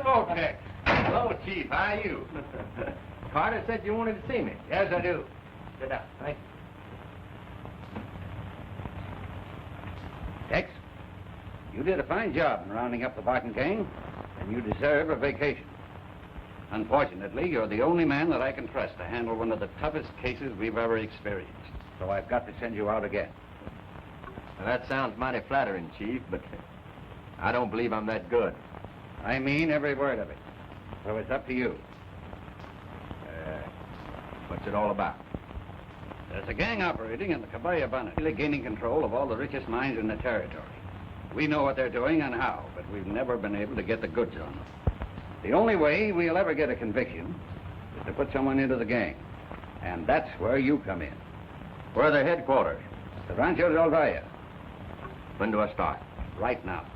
Hello, Tex. Hello, Chief. How are you? Carter said you wanted to see me. Yes, I do. Sit down. Thank you. Tex, you did a fine job in rounding up the Barton gang, and you deserve a vacation. Unfortunately, you're the only man that I can trust to handle one of the toughest cases we've ever experienced. So I've got to send you out again. Well, that sounds mighty flattering, Chief, but I don't believe I'm that good. I mean every word of it. So it's up to you. What's it all about? There's a gang operating in the Cabaya Bonnet, gaining control of all the richest mines in the territory. We know what they're doing and how, but we've never been able to get the goods on them. The only way we'll ever get a conviction is to put someone into the gang. And that's where you come in. Where are their headquarters? The Rancho del Valle. When do I start? Right now.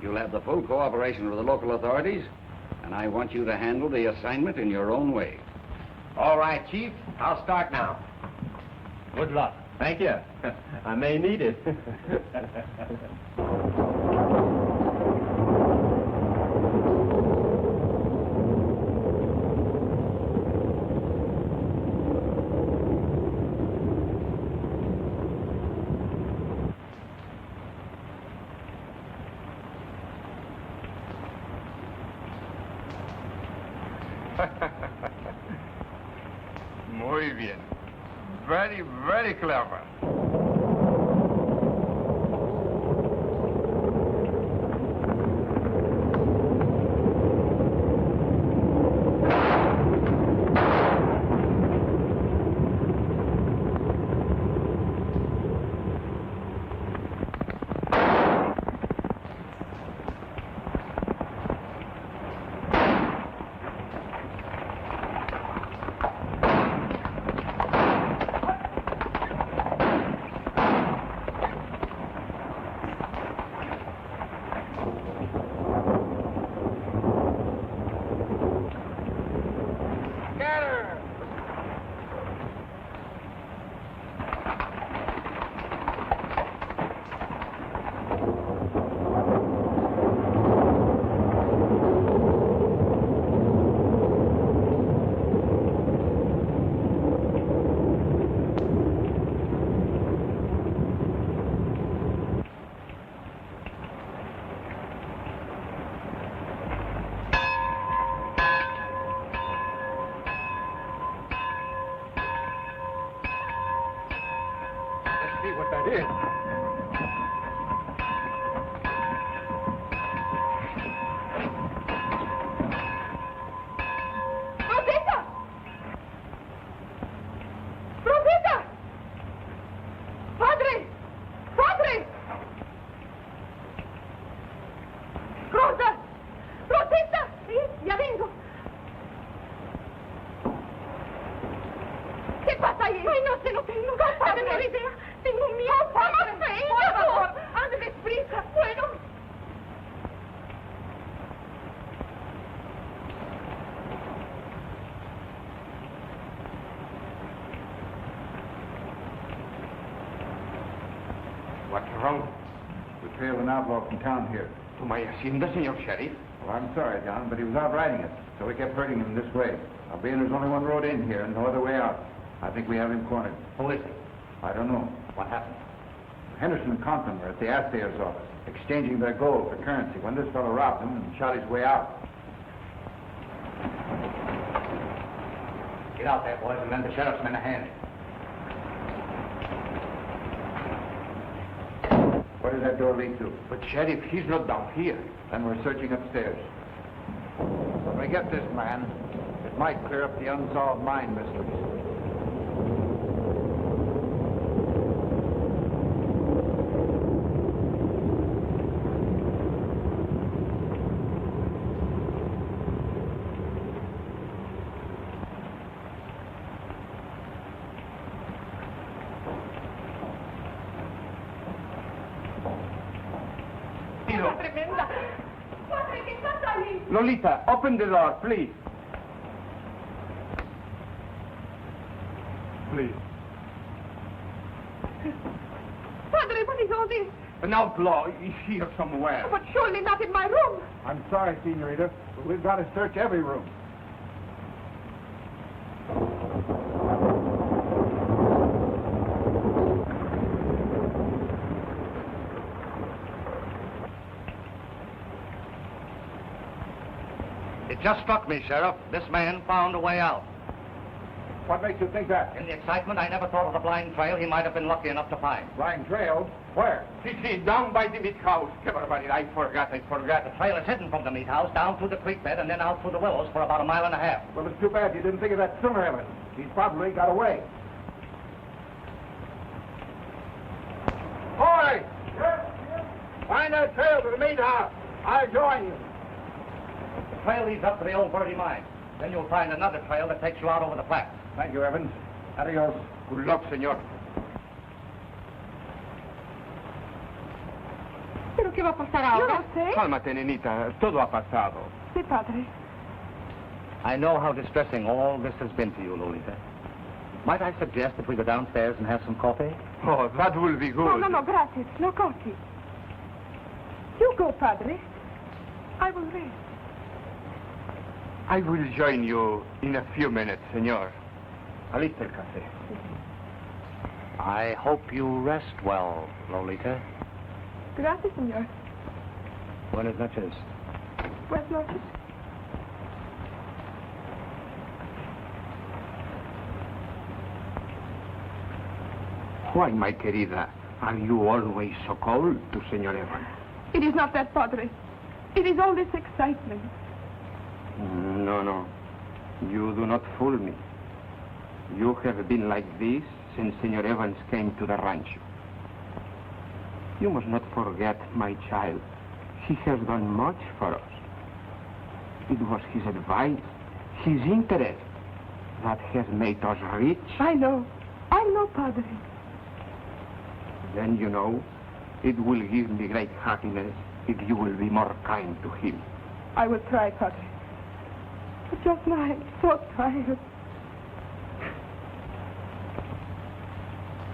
You'll have the full cooperation of the local authorities, and I want you to handle the assignment in your own way. All right, Chief. I'll start now. Good luck. Thank you. I may need it. Muy bien. Very, very clever. What that is. Professor! Professor! Padre! Padre! Rosa! Rosita! Sí, ya vengo. ¿Qué pasa ahí? Ay, no sé, no tengo la menor idea. Tengo miedo. ¡Vamos a ir! Por favor, ande deprisa. Bueno. What's wrong? We trailed an outlaw from town here. To my hacienda, Senor Sheriff. Well, I'm sorry, John, but he was out riding us, so we kept hurting him this way. Now, being there's only one road in here and no other way out, I think we have him cornered. Who is it? I don't know. What happened? Henderson and Compton were at the assayer's office, exchanging their gold for currency when this fellow robbed them and shot his way out. Get out there, boys, and lend the sheriff's men a hand. Where did that door lead to? But, Sheriff, he's not down here. Then we're searching upstairs. When we get this man, it might clear up the unsolved mine mysteries. Tremenda. Padre, ¿qué pasa ahí? Lolita, open the door, please. Please. Padre, what is all this? An outlaw is here somewhere. But surely not in my room. I'm sorry, Senorita, but we've got to search every room. It just struck me, Sheriff. This man found a way out. What makes you think that? In the excitement, I never thought of the blind trail he might have been lucky enough to find. Blind trail? Where? See, down by the meat house. Come on, buddy. I forgot. The trail is hidden from the meat house, down through the creek bed, and then out through the willows for about a mile and a half. Well, it's too bad you didn't think of that sooner, Evan. He's probably got away. Boy! Find that trail to the meat house. I'll join you. The trail leads up to the old Birdie mine. Then you'll find another trail that takes you out over the flats. Thank you, Evans. Adios. Good luck, senor. ¿Pero qué va a pasar ahora? Yo no sé. Cálmate, nenita. Todo ha pasado. Sí, padre. I know how distressing all this has been to you, Lolita. Might I suggest that we go downstairs and have some coffee? Oh, that will be good. No, gracias. No coffee. You go, padre. I will rest. I will join you in a few minutes, senor. Alista el café. I hope you rest well, Lolita. Gracias, señor. Buenas noches. Buenas noches. Why, my querida, are you always so cold to Senor Evans? It is not that, padre. It is all this excitement. No. You do not fool me. You have been like this since Senor Evans came to the rancho. You must not forget, my child. He has done much for us. It was his advice, his interest, that has made us rich. I know, padre. Then, you know, it will give me great happiness if you will be more kind to him. I will try, padre. But just now I'm so tired.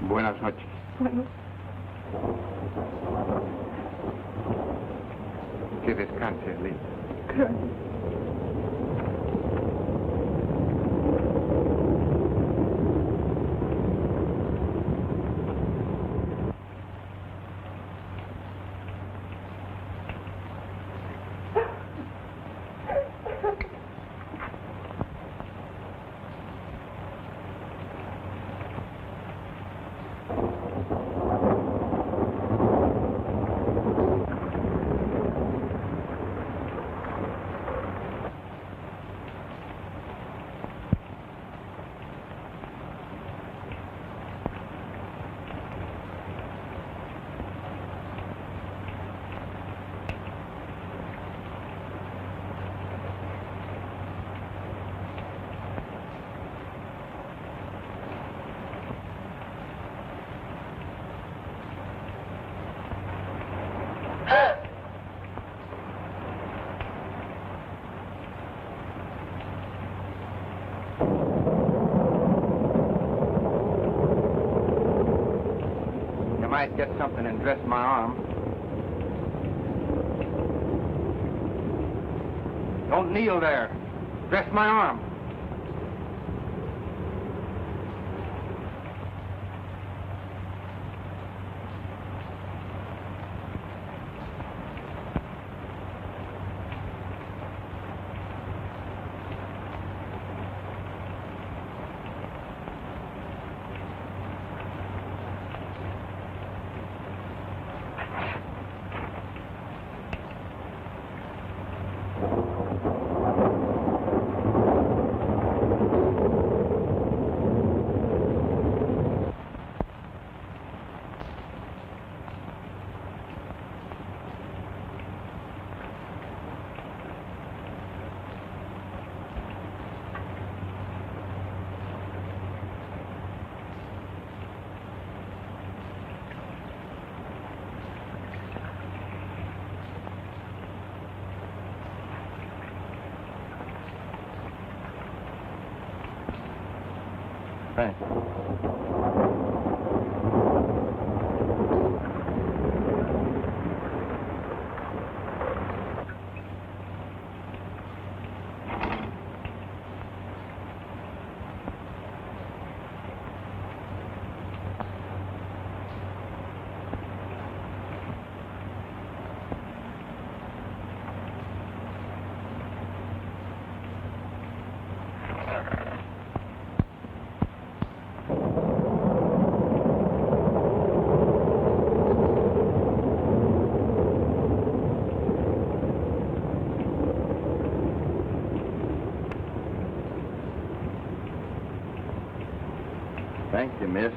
Buenas noches. Bueno, Que descanse, Linda. gracias. Might get something and dress my arm. Don't kneel there. Dress my arm. Thanks. Thank you, miss.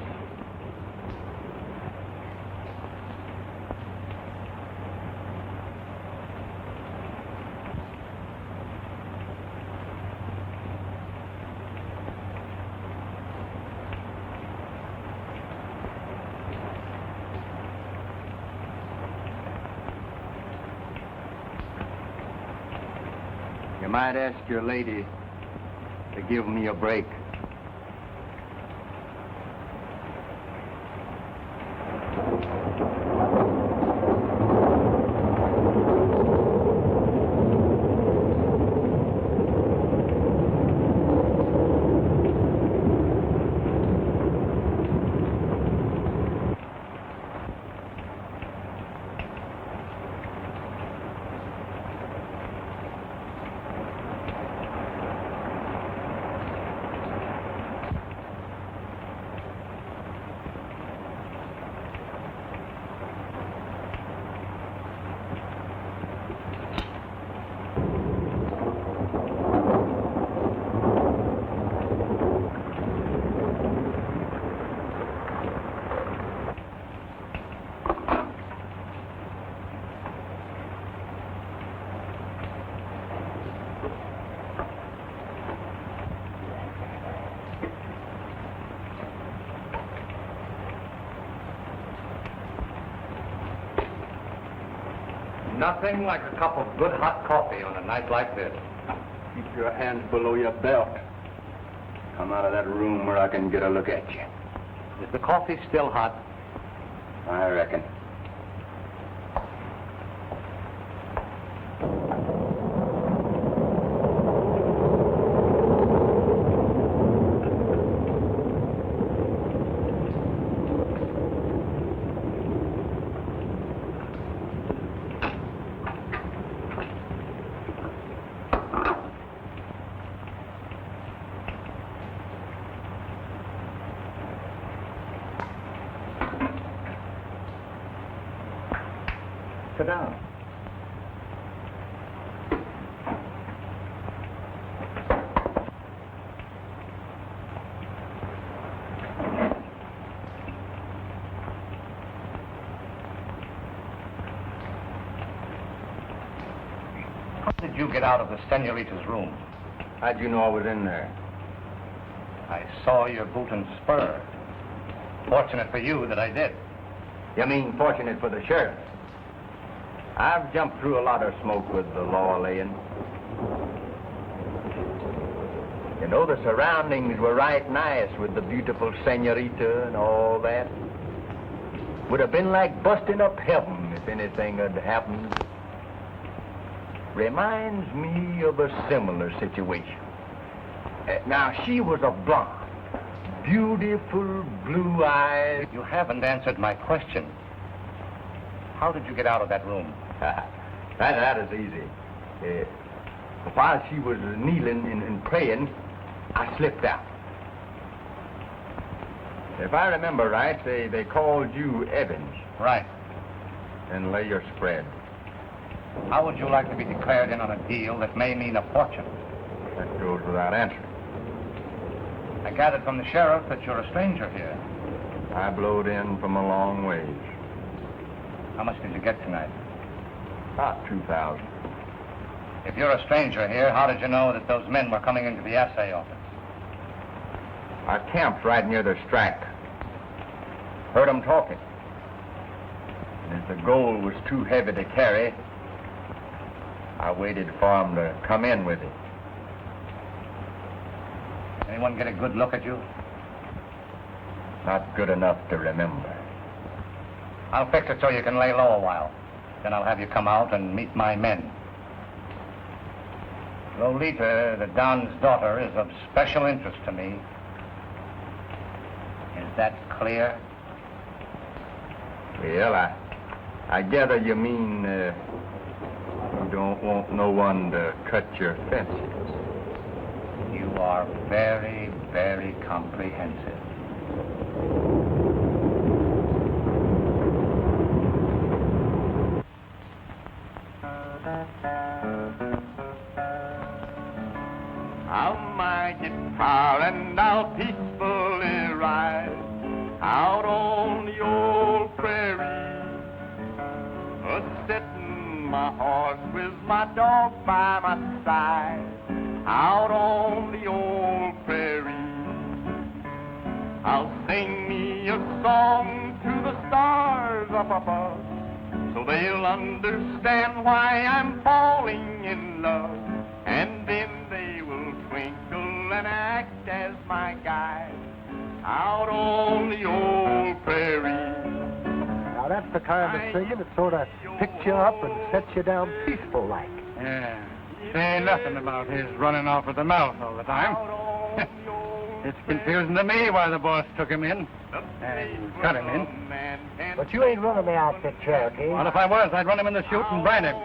You might ask your lady to give me a break. Nothing like a cup of good hot coffee on a night like this. Keep your hands below your belt. Come out of that room where I can get a look at you. Is the coffee still hot? I reckon. Sit down. How did you get out of the senorita's room? How'd you know I was in there? I saw your boot and spur. Fortunate for you that I did. You mean fortunate for the sheriff? I've jumped through a lot of smoke with the law laying. You know, the surroundings were right nice with the beautiful senorita and all that. Would have been like busting up heaven if anything had happened. Reminds me of a similar situation. Now, she was a blonde, beautiful blue eyes. You haven't answered my question. How did you get out of that room? That is easy. While she was kneeling and praying, I slipped out. If I remember right, they called you Evans. Right. And lay your spread. How would you like to be declared in on a deal that may mean a fortune? That goes without answering. I gathered from the sheriff that you're a stranger here. I blowed in from a long ways. How much did you get tonight? About 2,000. If you're a stranger here, how did you know that those men were coming into the assay office? I camped right near their strike. Heard them talking. And if the gold was too heavy to carry, I waited for them to come in with it. Anyone get a good look at you? Not good enough to remember. I'll fix it so you can lay low a while. Then I'll have you come out and meet my men. Lolita, the Don's daughter, is of special interest to me. Is that clear? Well, I gather you mean you don't want no one to cut your fences. You are very, very comprehensive. I'll my guitar and I'll peacefully ride out on the old prairie, a-settin' my horse with my dog by my side out on the old prairie. I'll sing me a song to the stars up above, so they'll understand why I'm falling in love, and then they will twinkle and act as my guide out on the old prairie. Now, that's the kind of singing that sort of picks you up and sets you down peaceful like. Yeah. Say nothing about his running off with the mouth all the time. It's confusing to me why the boss took him in and cut him in. But you ain't running the outfit, Cherokee. Well, if I was, I'd run him in the chute and brand him.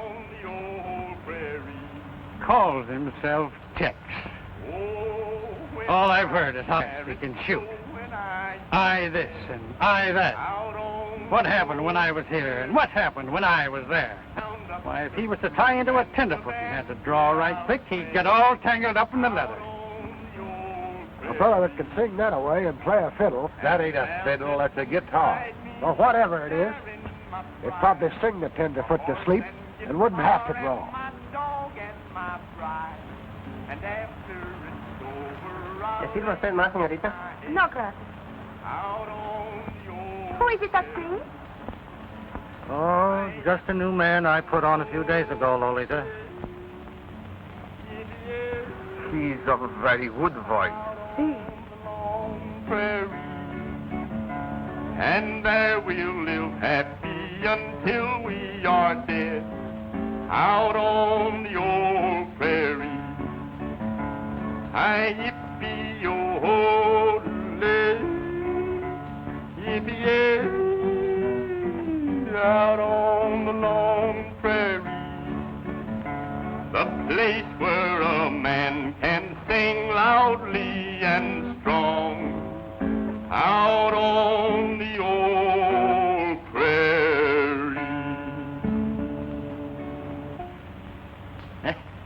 Calls himself Tex. All I've heard is how he can shoot. I this and I that. What happened when I was here and what happened when I was there? Why, if he was to tie into a tenderfoot and had to draw right quick, he'd get all tangled up in the leather. A fellow that can sing that away and play a fiddle. That ain't a fiddle, that's a guitar. Or whatever it is. It'd probably sing the tenderfoot to sleep and wouldn't have to draw. ¿Le sirve a usted más, señorita? No, gracias. Who is it that sings? Oh, just a new man I put on a few days ago, Lolita. He's a very good voice. And there we'll live happy until we are dead out on the old prairie. Hi, yippee-yo-ho-dee, yippee-yay, out on the long prairie, the place where a man can sing loudly and strong, out on the old prairie.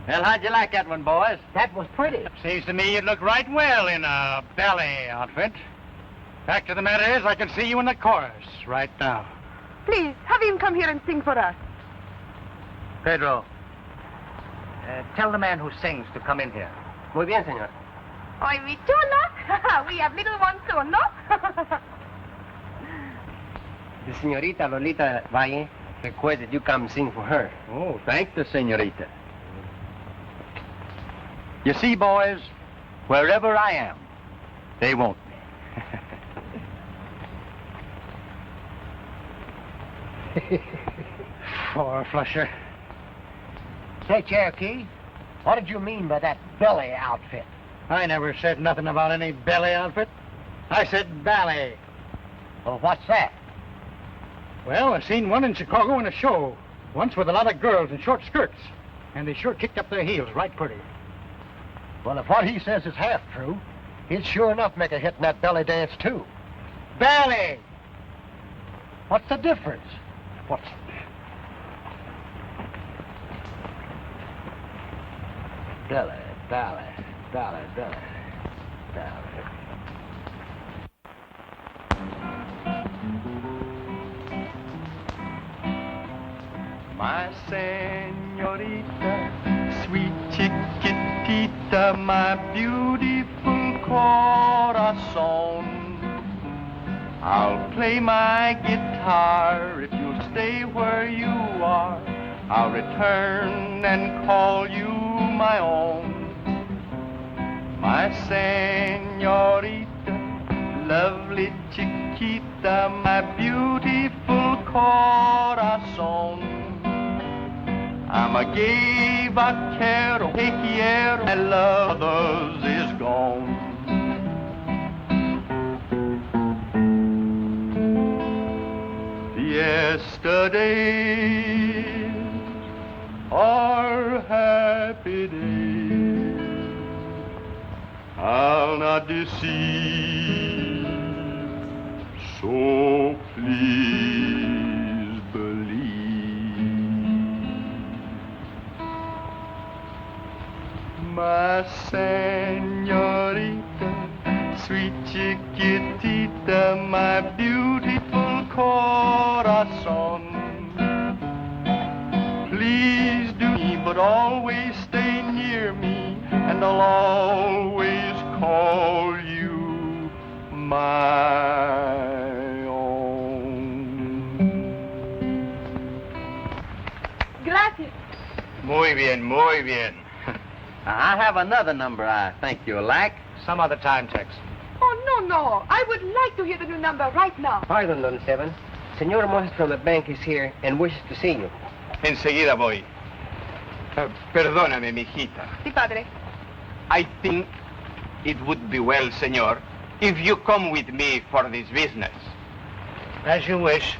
Well, how'd you like that one, boys? That was pretty. Seems to me you'd look right well in a ballet outfit. Fact of the matter is, I can see you in the chorus right now. Please, have him come here and sing for us. Pedro, tell the man who sings to come in here. Muy bien, señor. Oy, mi chulo. We have little ones too, no? The señorita Lolita Valle requested you come sing for her. Oh, thank the senorita. You see, boys, wherever I am, they want me. Four flusher. Say, Cherokee, what did you mean by that belly outfit? I never said nothing about any belly outfit. I said ballet. Well, what's that? Well, I seen one in Chicago in a show, once with a lot of girls in short skirts, and they sure kicked up their heels right pretty. Well, if what he says is half true, he'd sure enough make a hit in that belly dance, too. Ballet! What's the difference? What's... Belly, belly, belly, belly, belly. My señorita, sweet chiquitita, my beautiful corazón. I'll play my guitar if you'll stay where you are. I'll return and call you my own. My señorita, lovely chiquita, my beautiful corazón. I'm a gay vaquero, te quiero, my love others is gone. Yesterdays are happy days, I'll not deceive, so please believe. My señorita, sweet chiquitita, my beautiful corazon. Please do me, but always stay near me, and I'll always call you my own. Gracias. Muy bien, muy bien. I have another number I think you'll like. Some other time, Tex. Oh, no. I would like to hear the new number right now. Pardon, Don Seven. Senor Moses from the bank is here and wishes to see you. Enseguida voy. Perdóname, mijita. Sí, padre. I think it would be well, senor, if you come with me for this business. As you wish.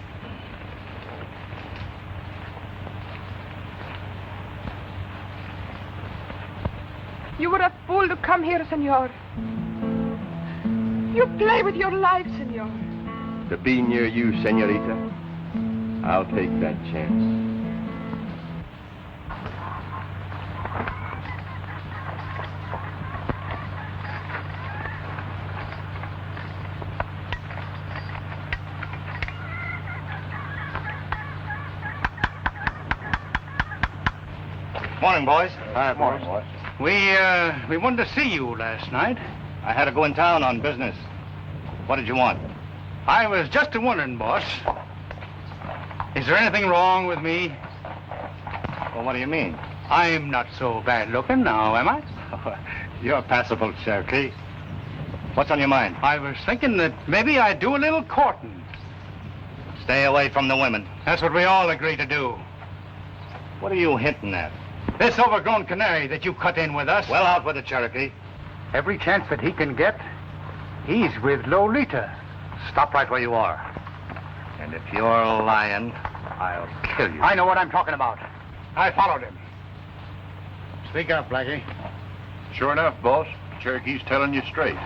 You were a fool to come here, senor. You play with your life, senor. To be near you, señorita, I'll take that chance. Morning, boys. Hi, boys. We wanted to see you last night. I had to go in town on business. What did you want? I was just wondering, boss. Is there anything wrong with me? Well, what do you mean? I'm not so bad looking now, am I? You're passable, Cherokee. What's on your mind? I was thinking that maybe I'd do a little courting. Stay away from the women. That's what we all agreed to do. What are you hinting at? This overgrown canary that you cut in with us. Well, out with it, Cherokee. Every chance that he can get, he's with Lolita. Stop right where you are. And if you're lying, I'll kill you. I know what I'm talking about. I followed him. Speak up, Blackie. Sure enough, boss. Cherokee's telling you straight.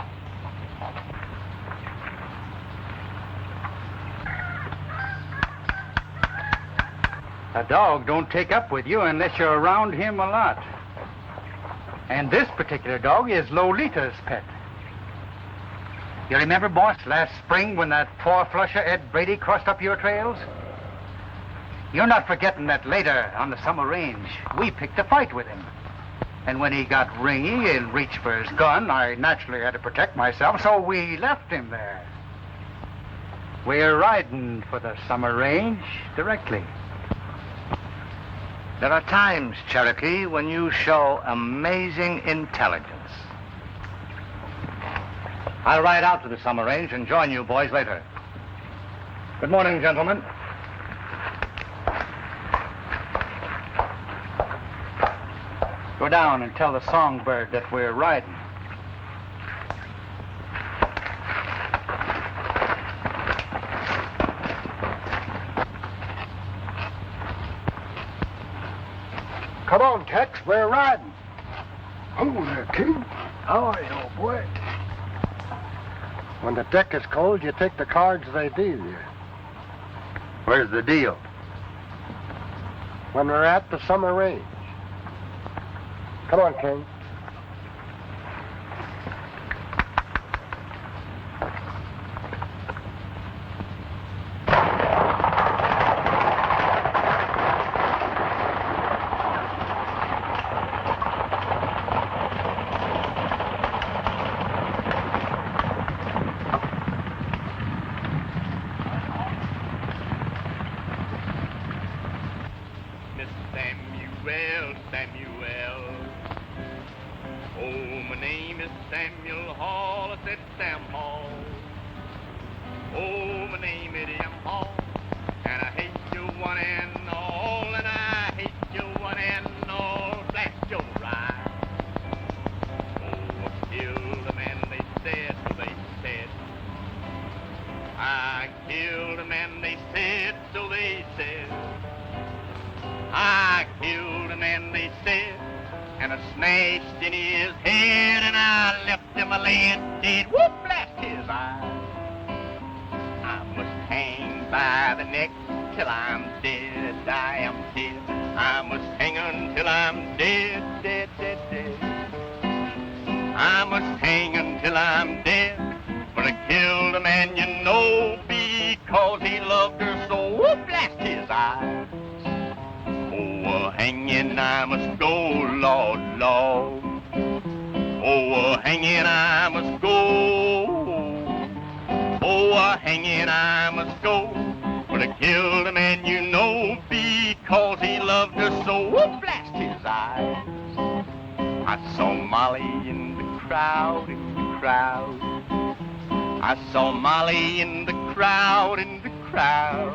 A dog don't take up with you unless you're around him a lot. And this particular dog is Lolita's pet. You remember, boss, last spring when that four-flusher Ed Brady crossed up your trails? You're not forgetting that later on the summer range, we picked a fight with him. And when he got ringy and reached for his gun, I naturally had to protect myself, so we left him there. We're riding for the summer range directly. There are times, Cherokee, when you show amazing intelligence. I'll ride out to the summer range and join you boys later. Good morning, gentlemen. Go down and tell the songbird that we're riding. Come on, Tex, we're riding. Oh, there, King. How are you, old boy? When the deck is cold, you take the cards they deal you. Where's the deal? When we're at the summer range. Come on, King. Samuel. Oh, my name is Samuel Hall. I said Sam Hall. Oh, my name is M. Hall. And I hate you one and all. And I hate you one and all. Blast your ride. Oh, I killed a man, they said. I killed a man, they said, so they said. I killed a man, they said, and I smashed in his head, and I left him a laying dead. Whoop, blast his eyes. I must hang by the neck till I'm dead. I am dead. I must hang until I'm dead, dead, dead, dead. I must hang until I'm dead. But I killed a man, you know, because he loved her so. Whoop, blast his eyes. Oh, hanging I must go, Lord, Lord. Oh, hanging I must go. Oh, hanging I must go. But I killed a man, you know, because he loved her so. Whoop, blast his eyes. I saw Molly in the crowd, in the crowd. I saw Molly in the crowd, in the crowd.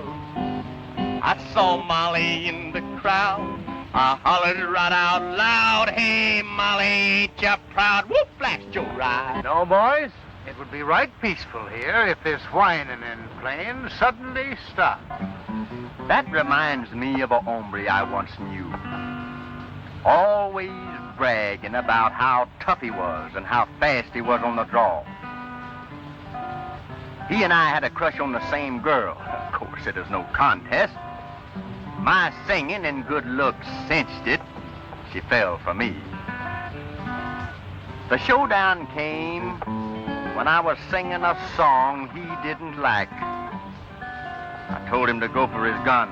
I saw Molly in the crowd. I hollered right out loud, hey, Molly, ain't ya proud? Whoop, blast your ride. No, boys, it would be right peaceful here if this whining and playing suddenly stopped. That reminds me of a hombre I once knew. Always bragging about how tough he was and how fast he was on the draw. He and I had a crush on the same girl. Of course, it is no contest. My singing and good looks cinched it. She fell for me. The showdown came when I was singing a song he didn't like. I told him to go for his gun.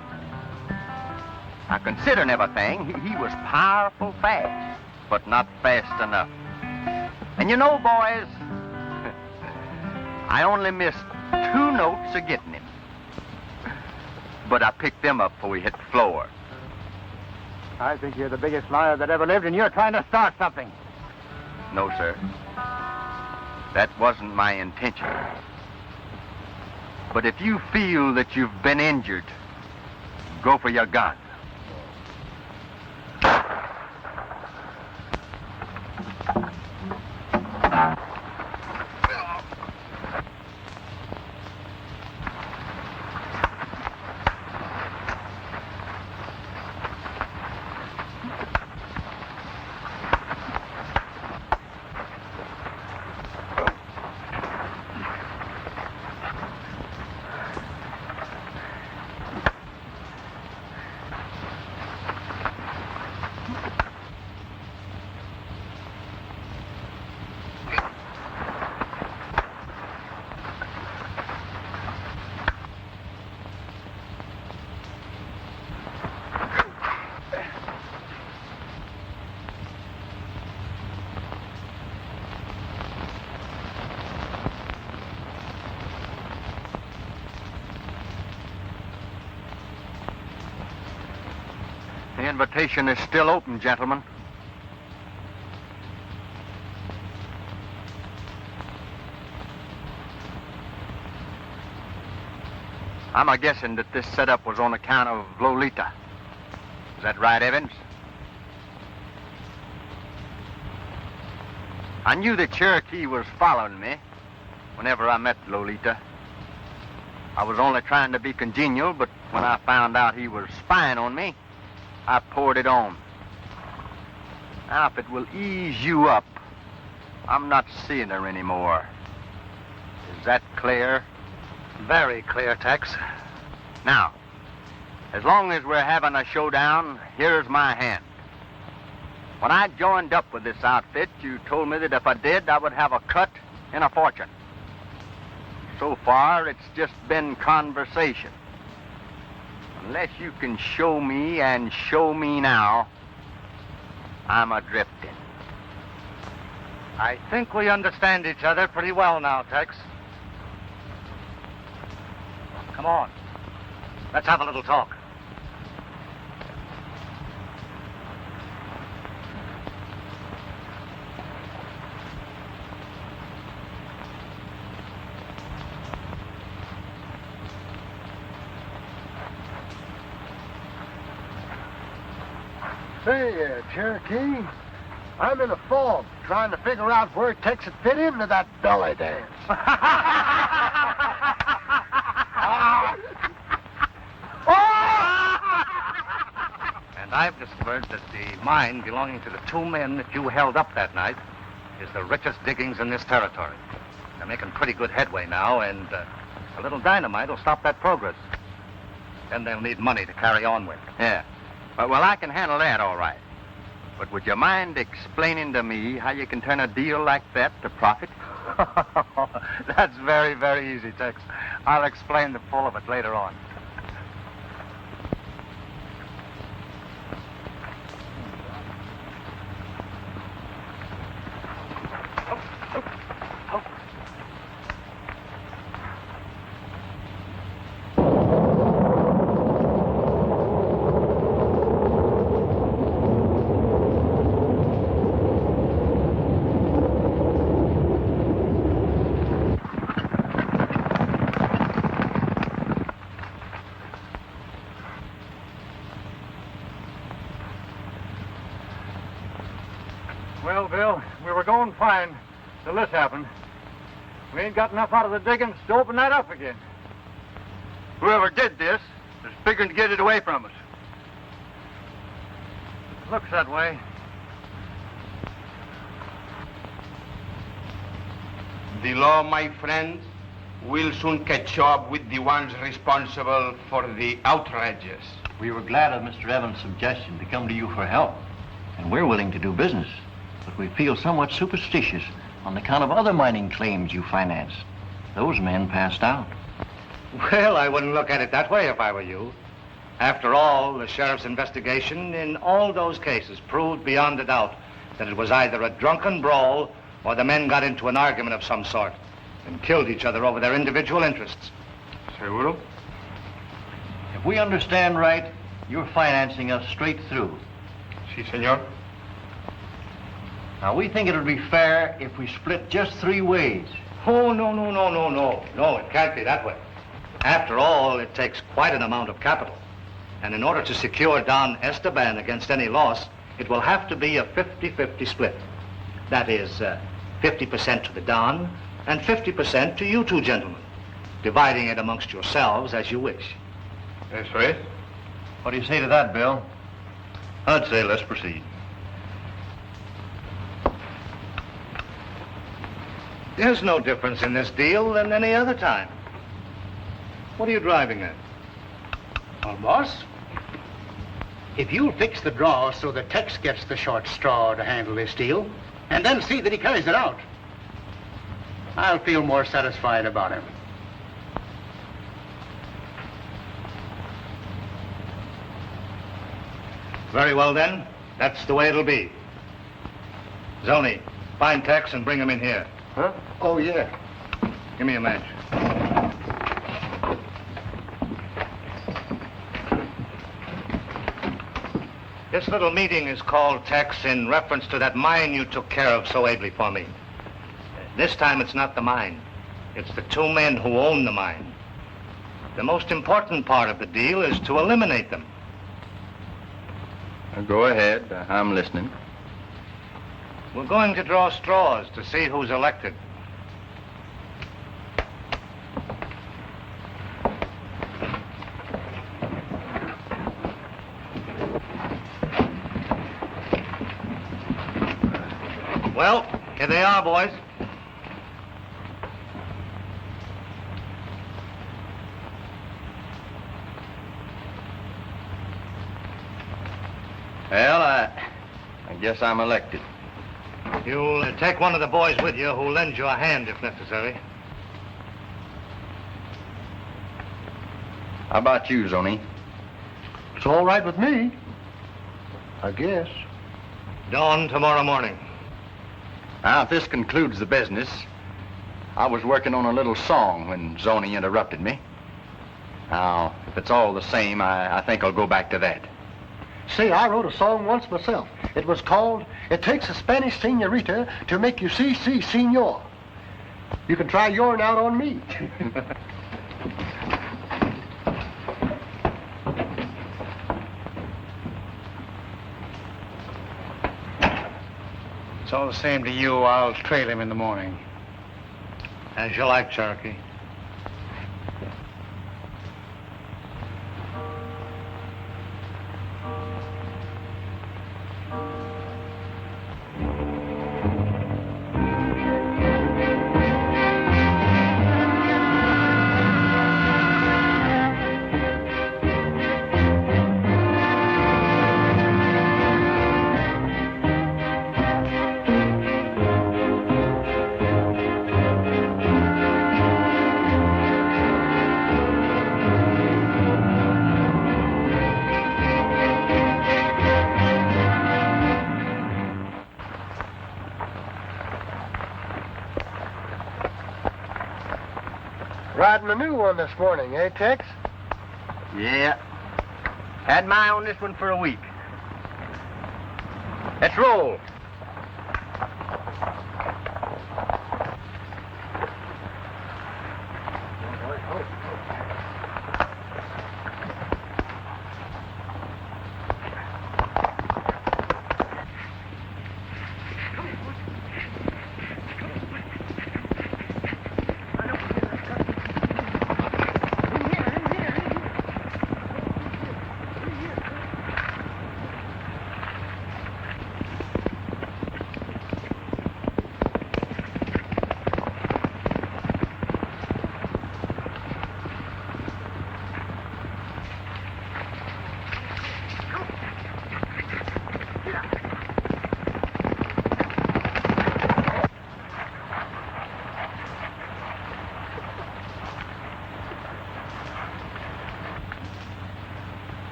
Now, considering everything, he was powerful fast, but not fast enough. And you know, boys, I only missed 2 notes of getting him. But I picked them up before we hit the floor. I think you're the biggest liar that ever lived, and you're trying to start something. No, sir. That wasn't my intention. But if you feel that you've been injured, go for your gun. The invitation is still open, gentlemen. I'm a-guessing that this setup was on account of Lolita. Is that right, Evans? I knew that Cherokee was following me whenever I met Lolita. I was only trying to be congenial, but when I found out he was spying on me, I poured it on. Now, if it will ease you up, I'm not seeing her anymore. Is that clear? Very clear, Tex. Now, as long as we're having a showdown, here's my hand. When I joined up with this outfit, you told me that if I did, I would have a cut and a fortune. So far, it's just been conversation. Unless you can show me and show me now, I'm a-drifting. I think we understand each other pretty well now, Tex. Come on. Let's have a little talk. Say, Cherokee, I'm in a fog trying to figure out where Tex would fit into that belly dance. And I've discovered that the mine belonging to the 2 men that you held up that night is the richest diggings in this territory. They're making pretty good headway now, and a little dynamite will stop that progress. Then they'll need money to carry on with. Yeah. Well, I can handle that all right. But would you mind explaining to me how you can turn a deal like that to profit? That's very, very easy, Tex. I'll explain the full of it later on. Well, Bill, we were going fine till this happened. We ain't got enough out of the diggings to open that up again. Whoever did this is figuring to get it away from us. Looks that way. The law, my friends, will soon catch up with the ones responsible for the outrages. We were glad of Mr. Evans' suggestion to come to you for help, and we're willing to do business. But we feel somewhat superstitious on account of other mining claims you financed. Those men passed out. Well, I wouldn't look at it that way if I were you. After all, the sheriff's investigation in all those cases proved beyond a doubt that it was either a drunken brawl or the men got into an argument of some sort and killed each other over their individual interests. Seguro? If we understand right, you're financing us straight through. Si, senor. Now, we think it would be fair if we split just 3 ways. Oh, no. No, it can't be that way. After all, it takes quite an amount of capital. And in order to secure Don Esteban against any loss, it will have to be a 50-50 split. That is, 50% to the Don and 50% to you two gentlemen, dividing it amongst yourselves as you wish. That's right. What do you say to that, Bill? I'd say let's proceed. There's no difference in this deal than any other time. What are you driving at? Well, boss, if you'll fix the draw so that Tex gets the short straw to handle this deal, and then see that he carries it out, I'll feel more satisfied about him. Very well, then. That's the way it'll be. Zoni, find Tex and bring him in here. Huh? Oh, yeah. Give me a match. This little meeting is called, Tex, in reference to that mine you took care of so ably for me. This time it's not the mine. It's the 2 men who own the mine. The most important part of the deal is to eliminate them. Go ahead. I'm listening. We're going to draw straws to see who's elected. Well, here they are, boys. Well, I guess I'm elected. You'll take one of the boys with you who'll lend you a hand if necessary. How about you, Zoni? It's all right with me, I guess. Dawn tomorrow morning. Now, if this concludes the business, I was working on a little song when Zoni interrupted me. Now, if it's all the same, I think I'll go back to that. Say, I wrote a song once myself. It was called, It Takes a Spanish Senorita to Make You See, Senor. You can try yourn out on me. It's all the same to you. I'll trail him in the morning. As you like, Cherokee. Riding a new one this morning, eh, Tex? Yeah. Had my eye on this one for a week. Let's roll.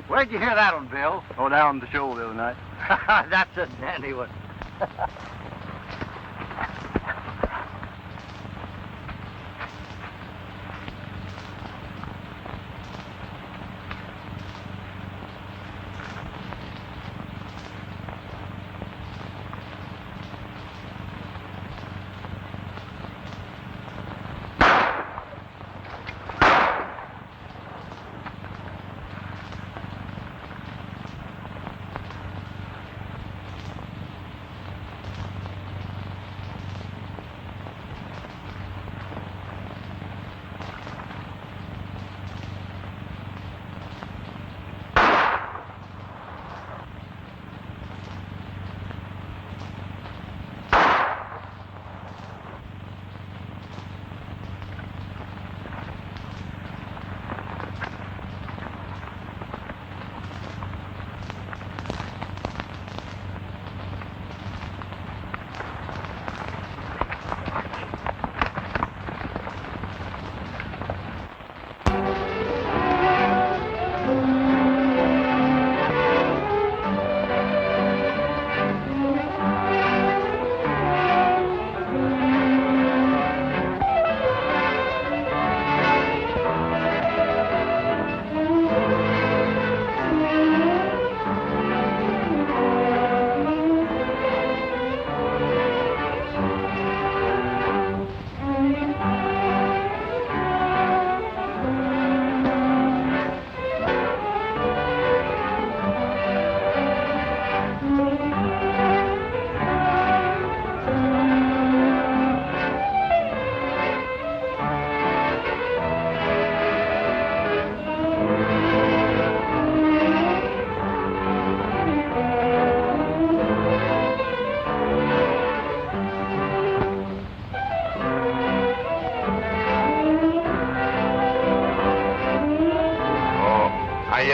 Where'd you hear that one, Bill? Oh, down on the show the other night. That's a dandy one.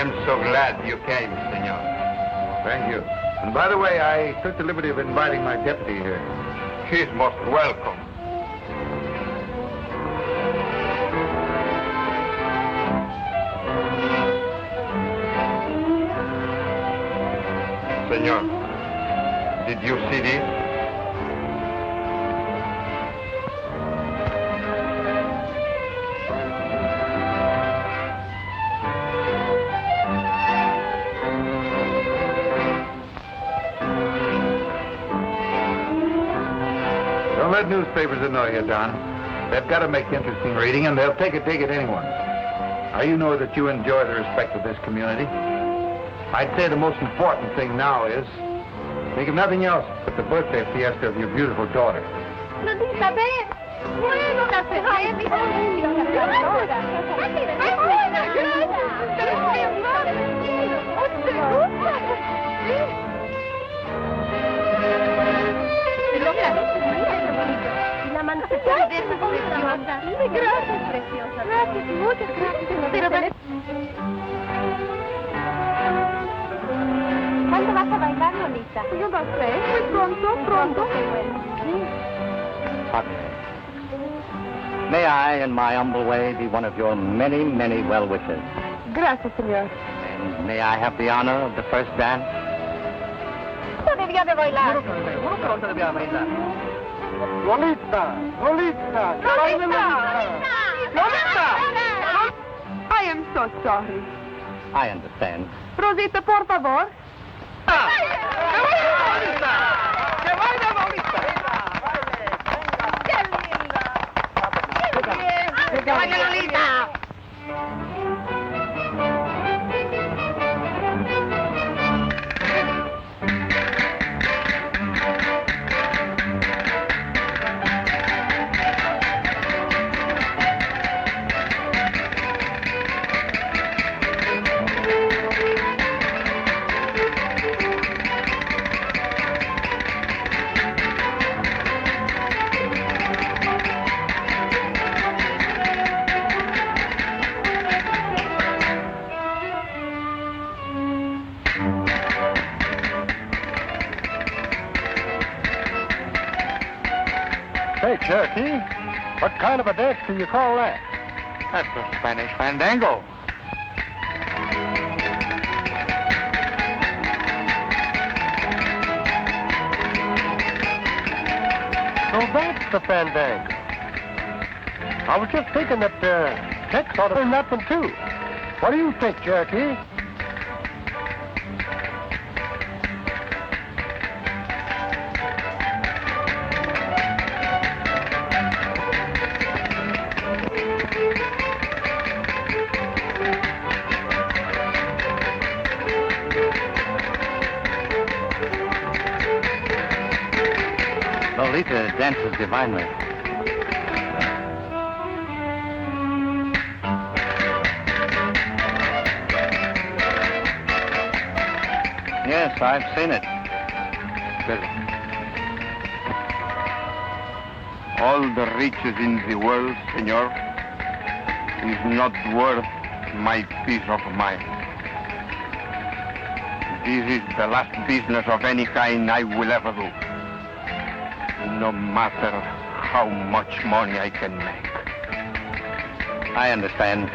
am so glad you came, senor. Thank you. And by the way, I took the liberty of inviting my deputy here. He's most welcome. Senor, did you see this? Don't let newspapers annoy you, Don. They've got to make interesting reading, and they'll take a dig at anyone. Now, you know that you enjoy the respect of this community. I'd say the most important thing now is think of nothing else but the birthday fiesta of your beautiful daughter. Lolita, ven. Bueno, la cerré. La mantequilla de esa es preciosa. Gracias, preciosa. Gracias, muchas gracias. Pero ¿cuándo vas a bailar, Lolita? Yo no sé, muy pronto. Qué bueno. Sí. Pardon me. May I, in my humble way, be one of your many, many well-wishers? Gracias, señor. And may I have the honor of the first dance? No debía de bailar. Lolita! Lolita! I am so sorry. I understand. Rosita, por favor. Hey, Cherokee, what kind of a dance do you call that? That's a Spanish fandango. So that's the fandango. I was just thinking that Tex ought to learn that one, too. What do you think, Cherokee? Lolita dances divinely. Yes, I've seen it. All the riches in the world, senor, is not worth my peace of mind. This is the last business of any kind I will ever do. No matter how much money I can make. I understand.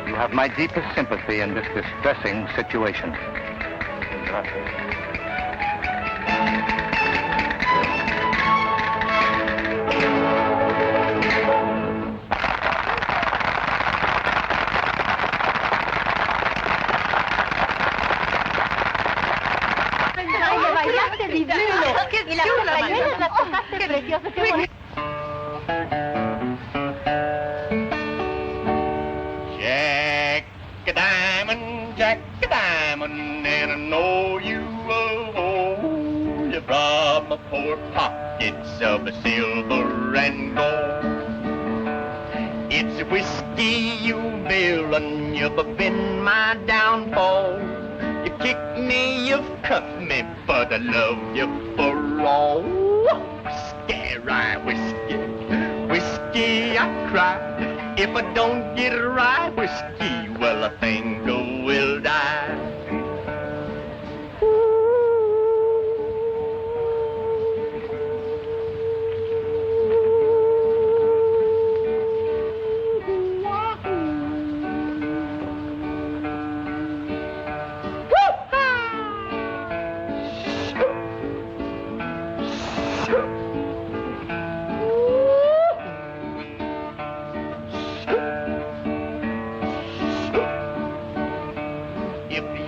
You have my deepest sympathy in this distressing situation. Y las castañuelas las tocaste preciosas. Jack a diamond, and I know you will hold you from my poor pockets of silver and gold. It's whiskey, you villain, you've been my downfall. You kicked me, you've cuffed me, but I love you for all. Whiskey, rye, whiskey, whiskey, I cry. If I don't get it right, whiskey, well, I think I will die.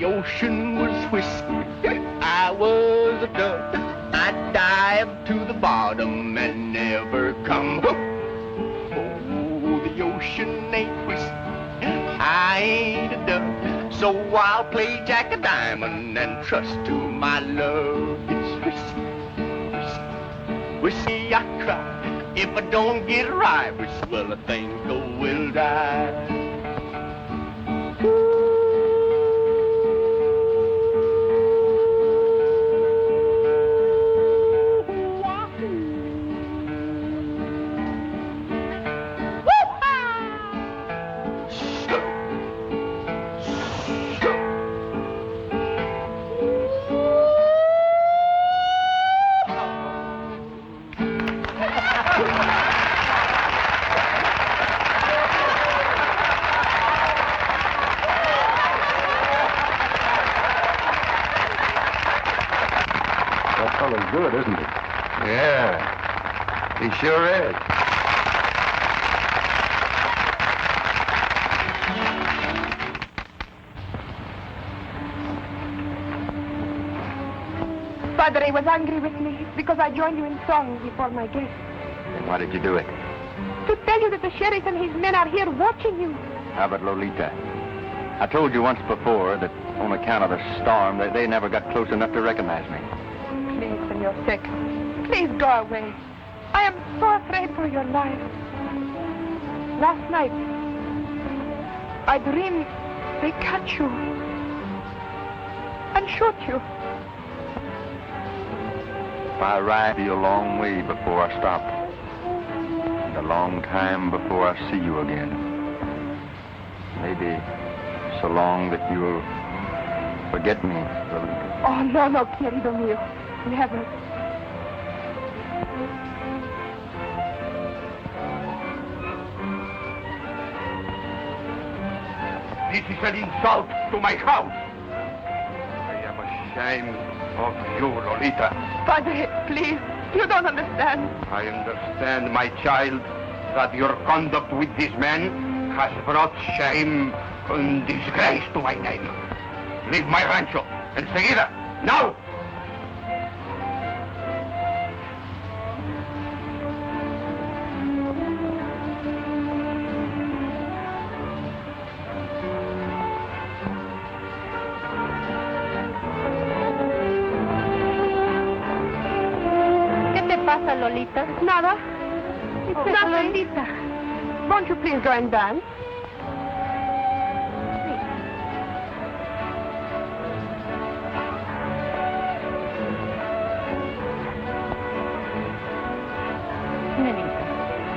Ocean was whiskey, I was a duck. I'd dive to the bottom and never come. Oh, the ocean ain't whiskey, I ain't a duck. So I'll play Jack a diamond and trust to my love. It's whiskey, whiskey, whiskey, I cry. If I don't get it right, whiskey, well, I think I will die. That fellow's good, isn't he? Yeah, he sure is. Padre was angry with me because I joined you in song before my guests. And why did you do it? To tell you that the sheriff and his men are here watching you. How about Lolita? I told you once before that on account of the storm, they never got close enough to recognize me. Please, Senor Tex, please go away. I am so afraid for your life. Last night, I dreamed they cut you and shoot you. I ride be a long way before I stop. And a long time before I see you again. Maybe so long that you'll forget me, Lolita. Oh, no, querido mío. Never. This is an insult to my house. I am ashamed of you, Lolita. Padre, please, you don't understand. I understand, my child, that your conduct with these men has brought shame and disgrace to my name. Leave my rancho, enseguida, now! ¿Qué te pasa, Lolita? Nada. It's nothing. Lolita. Won't you please go and dance?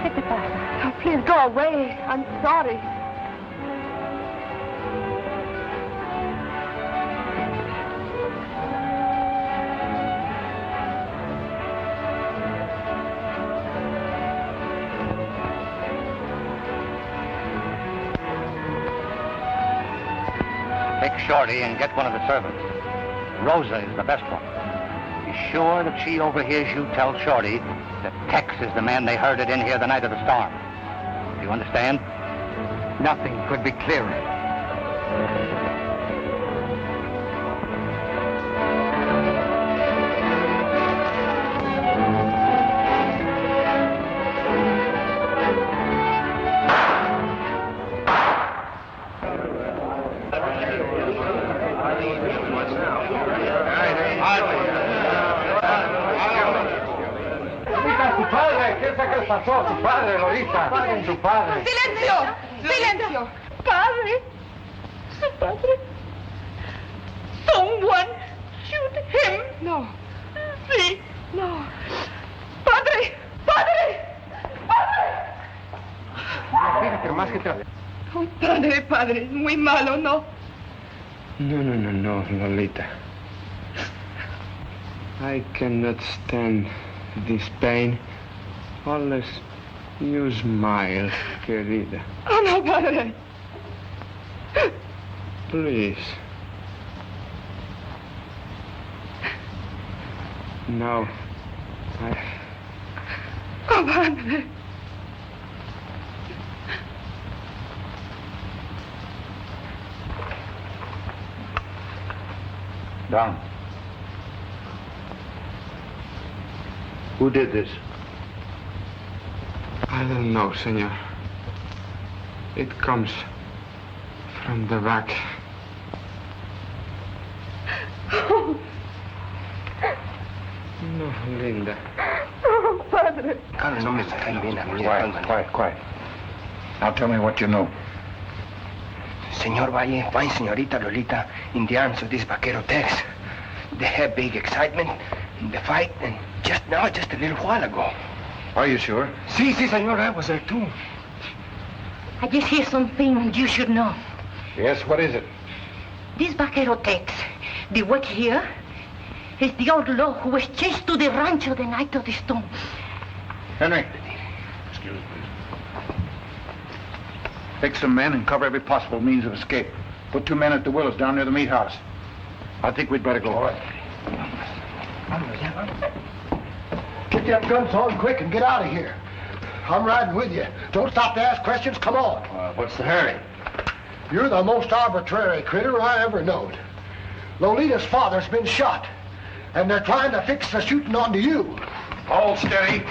¿Qué te pasa? Oh, please go away. I'm sorry. Take Shorty and get one of the servants. Rosa is the best one. Be sure that she overhears you tell Shorty that Tex is the man they herded in here the night of the storm. Do you understand? Nothing could be clearer. pasó? Su padre, Lolita. Su padre. ¡Silencio! ¡Silencio! Padre. Su padre. Someone shoot him. No. Sí. No. Padre. Padre. Padre. Fíjate más que te... Oh, padre, es muy malo, ¿no? No, Lolita. I cannot stand this pain unless you smile, querida. Oh, no, padre. Please. No. Oh, padre. Down. Who did this? I don't know, senor. It comes from the back. No, Linda. Oh, padre. Quiet. Now tell me what you know. Senor Valle, find Senorita Lolita in the arms of this vaquero Tex. They had big excitement in the fight, and just a little while ago. Are you sure? Si, senor, I was there too. I just hear something you should know. Yes, what is it? This vaquero Tex, the work here, is the outlaw who was chased to the rancho the night of the storm. Henry. Excuse me, please. Take some men and cover every possible means of escape. Put 2 men at the willows down near the meat house. I think we'd better go. All right. Get them guns on quick and get out of here. I'm riding with you. Don't stop to ask questions. Come on. What's the hurry? You're the most arbitrary critter I ever knowed. Lolita's father's been shot, and they're trying to fix the shooting onto you. Hold steady.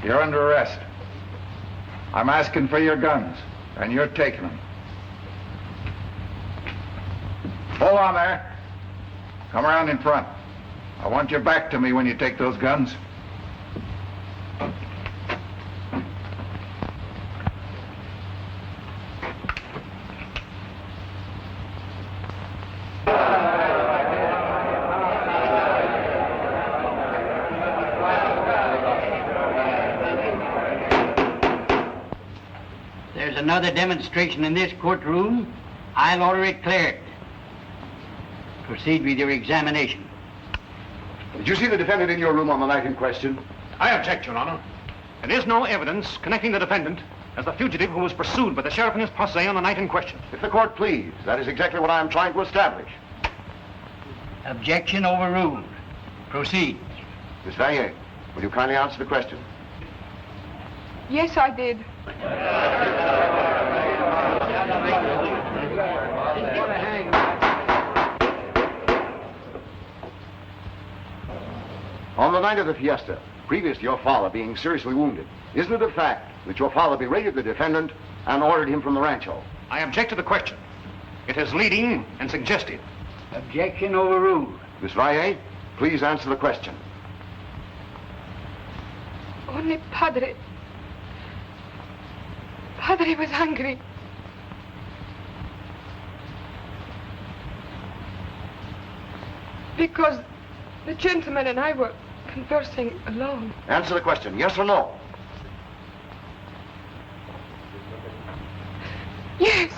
You're under arrest. I'm asking for your guns, and you're taking them. Hold on there. Come around in front. I want your back to me when you take those guns. There's another demonstration in this courtroom. I'll order it cleared. Proceed with your examination. Did you see the defendant in your room on the night in question? I object, Your Honor. There is no evidence connecting the defendant as the fugitive who was pursued by the sheriff and his posse on the night in question. If the court please, that is exactly what I am trying to establish. Objection overruled. Proceed. Miss Vanier, will you kindly answer the question? Yes, I did. On the night of the fiesta, previous to your father being seriously wounded, isn't it a fact that your father berated the defendant and ordered him from the rancho? I object to the question. It is leading and suggestive. Objection overruled. Miss Vanier, please answer the question. Only Padre was hungry. Because the gentleman and I were conversing alone. Answer the question, yes or no? Yes.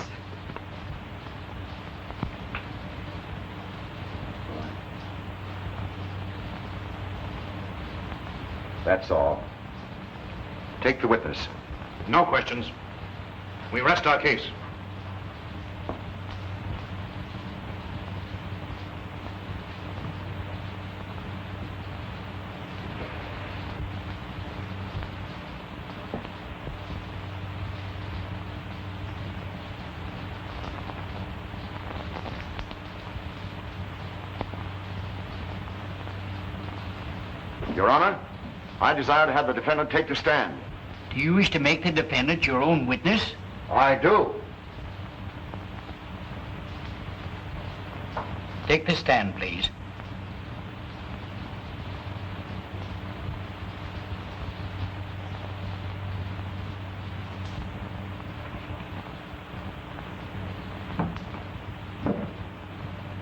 That's all. Take the witness. No questions. We rest our case. Your Honor, I desire to have the defendant take the stand. Do you wish to make the defendant your own witness? I do. Take the stand, please.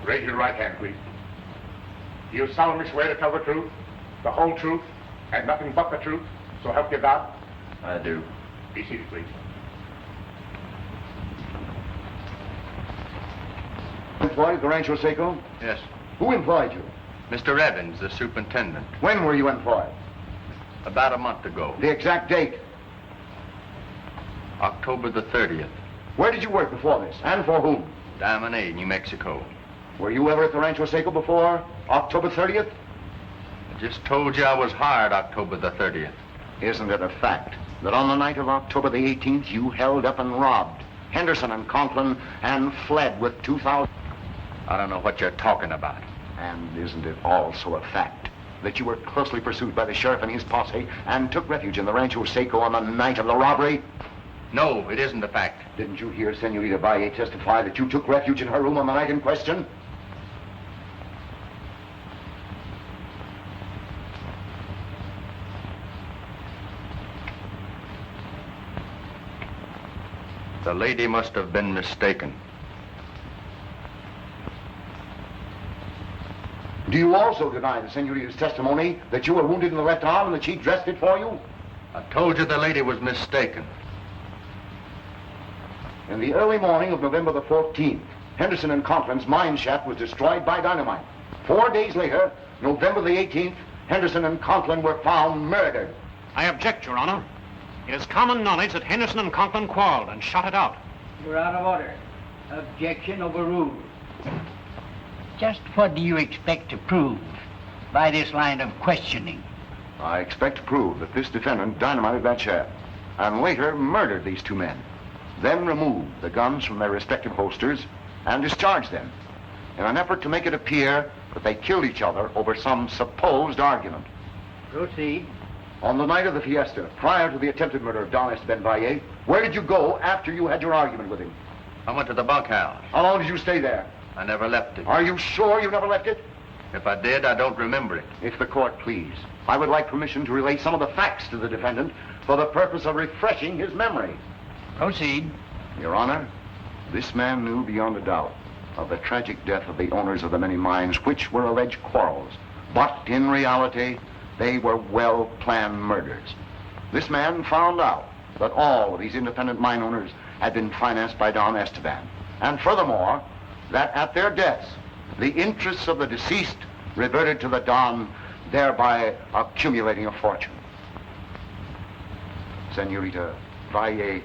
Raise your right hand, please. Do you solemnly swear to tell the truth, the whole truth, and nothing but the truth, so help you God? I do. Be seated, please. Employed at the Rancho Seco? Yes. Who employed you? Mr. Evans, the superintendent. When were you employed? About a month ago. The exact date? October the 30th. Where did you work before this, and for whom? Diamond A, New Mexico. Were you ever at the Rancho Seco before October 30th? I just told you I was hired October the 30th. Isn't it a fact that on the night of October the 18th, you held up and robbed Henderson and Conklin and fled with 2,000... I don't know what you're talking about. And isn't it also a fact that you were closely pursued by the sheriff and his posse and took refuge in the Rancho Seco on the night of the robbery? No, it isn't a fact. Didn't you hear Senorita Valle testify that you took refuge in her room on the night in question? The lady must have been mistaken. Do you also deny the Senorita's testimony that you were wounded in the left arm and that she dressed it for you? I told you the lady was mistaken. In the early morning of November the 14th, Henderson and Conklin's mine shaft was destroyed by dynamite. 4 days later, November the 18th, Henderson and Conklin were found murdered. I object, Your Honor. It is common knowledge that Henderson and Conklin quarreled and shot it out. You're out of order. Objection overruled. Just what do you expect to prove by this line of questioning? I expect to prove that this defendant dynamited that shaft and later murdered these two men, then removed the guns from their respective holsters and discharged them in an effort to make it appear that they killed each other over some supposed argument. Proceed. On the night of the fiesta, prior to the attempted murder of Don Esteban Valle, where did you go after you had your argument with him? I went to the bunkhouse. How long did you stay there? I never left it. Are you sure you never left it? If I did, I don't remember it. If the court please, I would like permission to relate some of the facts to the defendant for the purpose of refreshing his memory. Proceed. Your Honor, this man knew beyond a doubt of the tragic death of the owners of the many mines which were alleged quarrels, but in reality, they were well-planned murders. This man found out that all of these independent mine owners had been financed by Don Esteban, and furthermore, that at their deaths, the interests of the deceased reverted to the Don, thereby accumulating a fortune. Senorita Valle,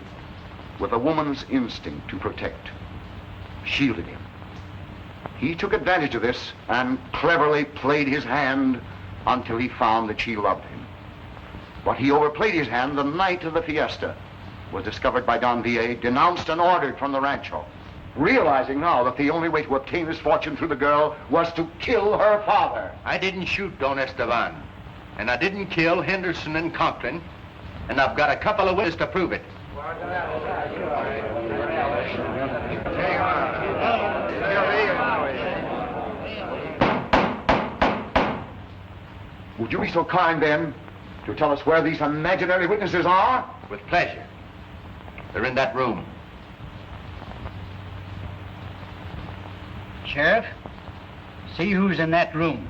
with a woman's instinct to protect, shielded him. He took advantage of this and cleverly played his hand until he found that she loved him. But he overplayed his hand the night of the fiesta, was discovered by Don V.A., denounced and ordered from the rancho, realizing now that the only way to obtain this fortune through the girl was to kill her father. I didn't shoot Don Esteban, and I didn't kill Henderson and Conklin, and I've got a couple of witnesses to prove it. Would you be so kind, then, to tell us where these imaginary witnesses are? With pleasure. They're in that room. Sheriff, see who's in that room.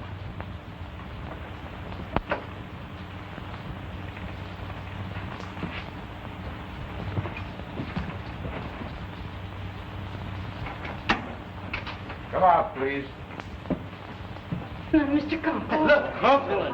Come out, please. Now, Mr. Conklin. Look, Conklin.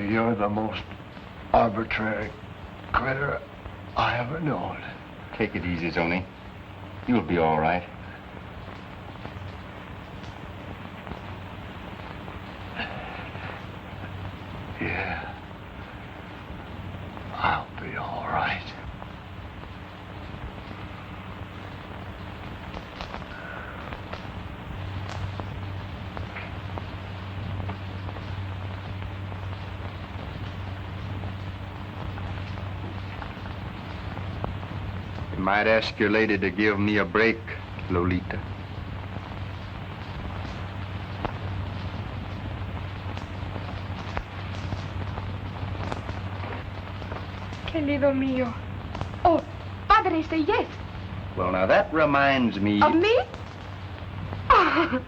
You're the most arbitrary critter I ever known. Take it easy, Zoni. You'll be all right. Yeah. I'll be all right. You might ask your lady to give me a break, Lolita. Querido mío. Oh, Padre, say yes. Well, now that reminds me... Of me? Oh.